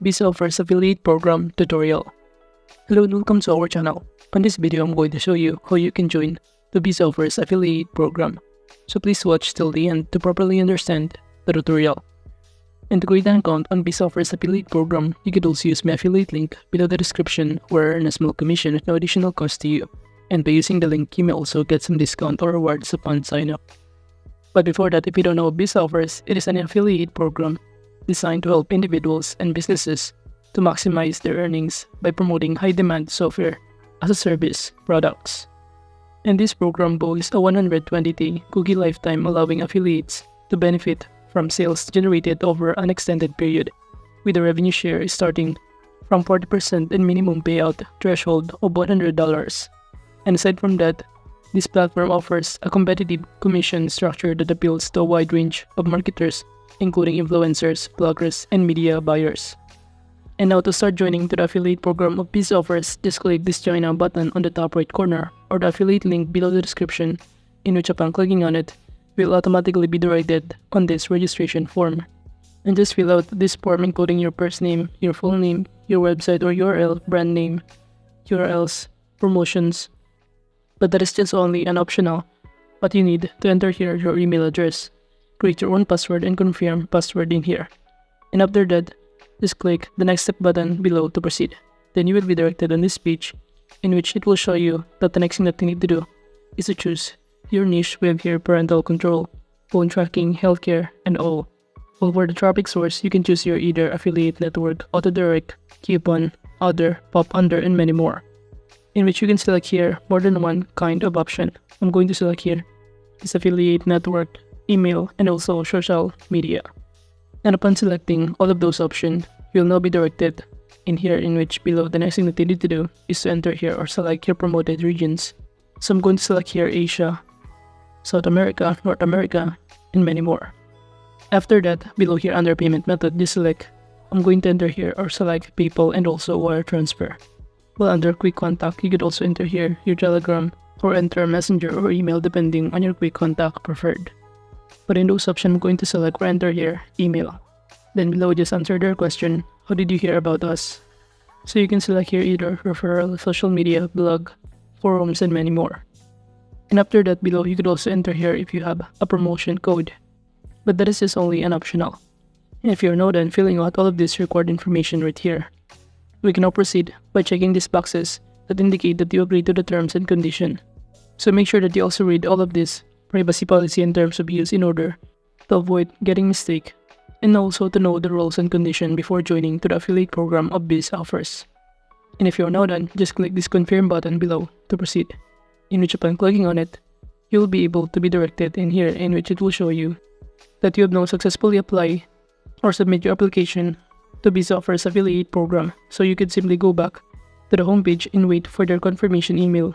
BizzOffers affiliate program tutorial. Hello and welcome to our channel. On this video, I'm going to show you how you can join the BizzOffers affiliate program. So please watch till the end to properly understand the tutorial. And to create an account on BizzOffers affiliate program, you could also use my affiliate link below the description where I earn a small commission at no additional cost to you. And by using the link, you may also get some discount or rewards upon sign up. But before that, if you don't know BizzOffers, it is an affiliate program designed to help individuals and businesses to maximize their earnings by promoting high-demand software as a service products. And this program boasts a 120-day cookie lifetime, allowing affiliates to benefit from sales generated over an extended period, with a revenue share starting from 40% and minimum payout threshold of $100. And aside from that, this platform offers a competitive commission structure that appeals to a wide range of marketers, including influencers, bloggers, and media buyers. And now to start joining to the affiliate program of BizzOffers, just click this join now button on the top right corner or the affiliate link below the description, in which upon clicking on it, will automatically be directed on this registration form. And just fill out this form including your first name, your full name, your website or URL, brand name, URLs, promotions. But that is just only an optional. What you need to enter here your email address. Create your own password and confirm password in here. And after that, just click the next step button below to proceed. Then you will be directed on this page, in which it will show you that the next thing that you need to do is to choose your niche. We have here parental control, phone tracking, healthcare, and all. Well, for the traffic source, you can choose your either affiliate network, auto-direct, coupon, other, pop under, and many more, in which you can select here more than one kind of option. I'm going to select here this affiliate network, email, and also social media. And upon selecting all of those options, you'll now be directed in here, in which below the next thing that you need to do is to enter here or select your promoted regions. So I'm going to select here Asia, South America, North America, and many more. After that, below here under payment method, just select I'm going to enter here or select PayPal and also wire transfer. While under quick contact, you could also enter here your Telegram or enter Messenger or email depending on your quick contact preferred. But in those options, I'm going to select or enter here email. Then below, just answer their question, how did you hear about us? So you can select here either referral, social media, blog, forums, and many more. And after that, below, you could also enter here if you have a promotion code. But that is just only an optional. And if you're now done filling out all of this required information right here, we can now proceed by checking these boxes that indicate that you agree to the terms and condition. So make sure that you also read all of this privacy policy and terms of use in order to avoid getting mistake, and also to know the rules and conditions before joining to the affiliate program of BizzOffers. And if you're now done, just click this confirm button below to proceed, in which upon clicking on it, you'll be able to be directed in here, in which it will show you that you have now successfully applied or submit your application to BizzOffers affiliate program. So you could simply go back to the homepage and wait for their confirmation email,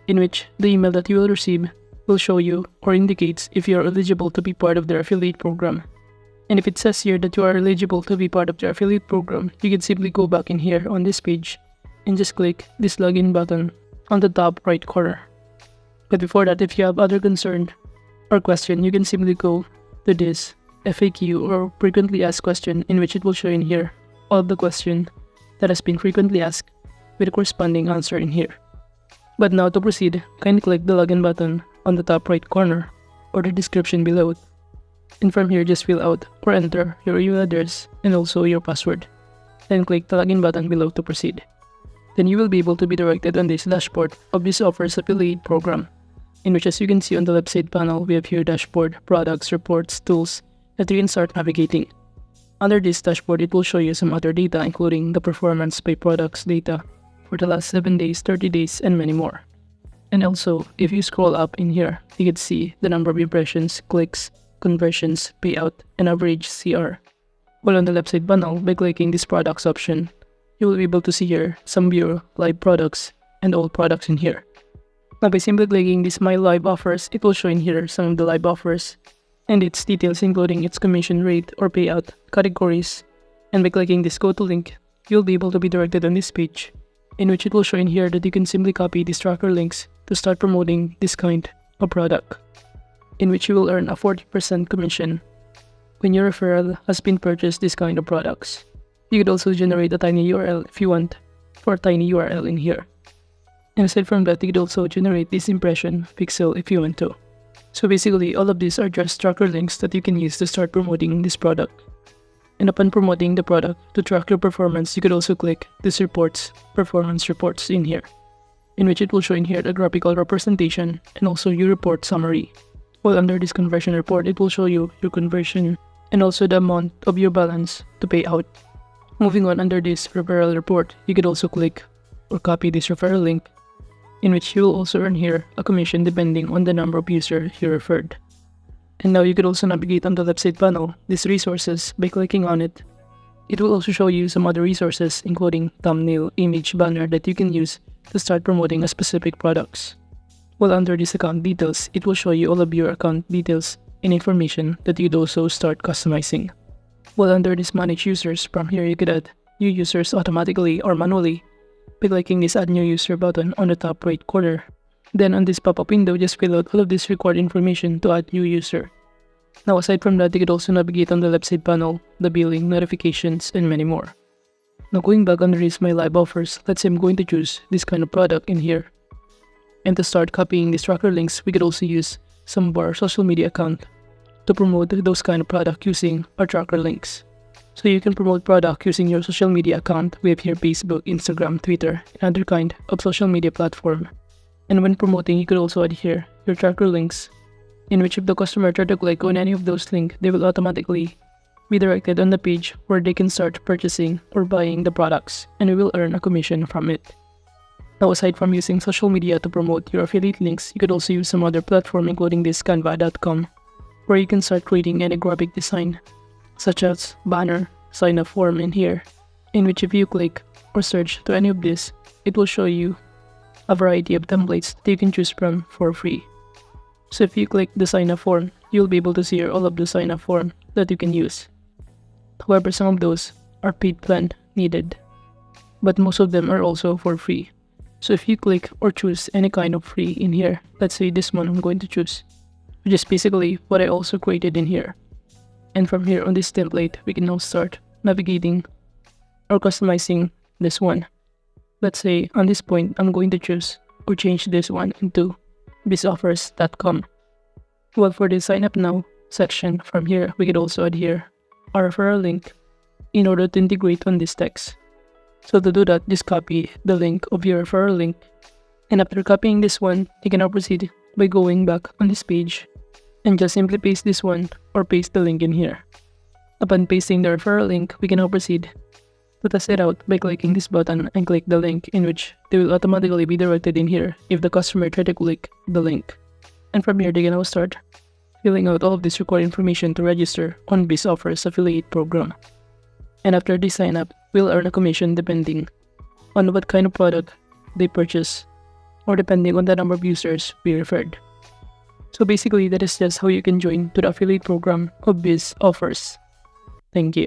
in which the email that you will receive will show you or indicates if you are eligible to be part of their affiliate program. And if it says here that you are eligible to be part of their affiliate program, you can simply go back in here on this page and just click this login button on the top right corner. But before that, if you have other concern or question, you can simply go to this FAQ or frequently asked question, in which it will show in here all of the question that has been frequently asked with a corresponding answer in here. But now to proceed, kindly click the login button on the top right corner or the description below. And from here, just fill out or enter your email address and also your password. Then click the login button below to proceed. Then you will be able to be directed on this dashboard of BizzOffers affiliate program, in which, as you can see on the left side panel, we have here dashboard, products, reports, tools that you can start navigating. Under this dashboard, it will show you some other data, including the performance by products data for the last 7 days, 30 days, and many more. And also, if you scroll up in here, you can see the number of impressions, clicks, conversions, payout, and average CR. While on the left side panel, by clicking this products option, you will be able to see here some view live products and all products in here. Now by simply clicking this my live offers, it will show in here some of the live offers and its details, including its commission rate or payout, categories. And by clicking this go to link, you'll be able to be directed on this page, in which it will show in here that you can simply copy these tracker links to start promoting this kind of product, in which you will earn a 40% commission when your referral has been purchased this kind of products. You could also generate a tiny URL if you want for a tiny URL in here. And aside from that, you could also generate this impression pixel if you want to. So basically, all of these are just tracker links that you can use to start promoting this product. And upon promoting the product, to track your performance, you could also click this performance reports in here, in which it will show in here the graphical representation and also your report summary. While under this conversion report, it will show you your conversion and also the amount of your balance to pay out. Moving on, under this referral report, you could also click or copy this referral link, in which you will also earn here a commission depending on the number of users you referred. And now you could also navigate on the left side panel, these resources, by clicking on it. It will also show you some other resources, including thumbnail, image, banner that you can use to start promoting a specific products. While under this account details, it will show you all of your account details and information that you'd also start customizing. While under this manage users, from here you could add new users automatically or manually by clicking this add new user button on the top right corner. Then on this pop-up window, just fill out all of this required information to add new user. Now aside from that, you could also navigate on the left side panel, the billing, notifications, and many more. Now going back under this my live offers, let's say I'm going to choose this kind of product in here. And to start copying these tracker links, we could also use some of our social media account to promote those kind of product using our tracker links. So you can promote product using your social media account. We have here Facebook, Instagram, Twitter, and other kind of social media platform. And when promoting, you could also add here your tracker links, in which if the customer try to click on any of those links, they will automatically be directed on the page where they can start purchasing or buying the products, and we will earn a commission from it. Now aside from using social media to promote your affiliate links, you could also use some other platform, including this canva.com, where you can start creating any graphic design, such as banner, sign up form in here, in which if you click or search to any of this, it will show you a variety of templates that you can choose from for free. So if you click the sign up form, you'll be able to see all of the sign up form that you can use. However, some of those are paid plan needed, but most of them are also for free. So if you click or choose any kind of free in here, let's say this one I'm going to choose, which is basically what I also created in here. And from here on this template, we can now start navigating or customizing this one. Let's say on this point, I'm going to choose or change this one into BizzOffers.com. Well, for the sign up now section, from here, we could also add here our referral link in order to integrate on this text. So to do that, just copy the link of your referral link. And after copying this one, you can now proceed by going back on this page and just simply paste this one or paste the link in here. Upon pasting the referral link, we can now proceed to test it out by clicking this button and click the link, in which they will automatically be directed in here if the customer try to click the link. And from here, they can now start filling out all of this required information to register on BizzOffers affiliate program. And after they sign up, we'll earn a commission depending on what kind of product they purchase or depending on the number of users we referred. So basically, that is just how you can join to the affiliate program of BizzOffers. Thank you.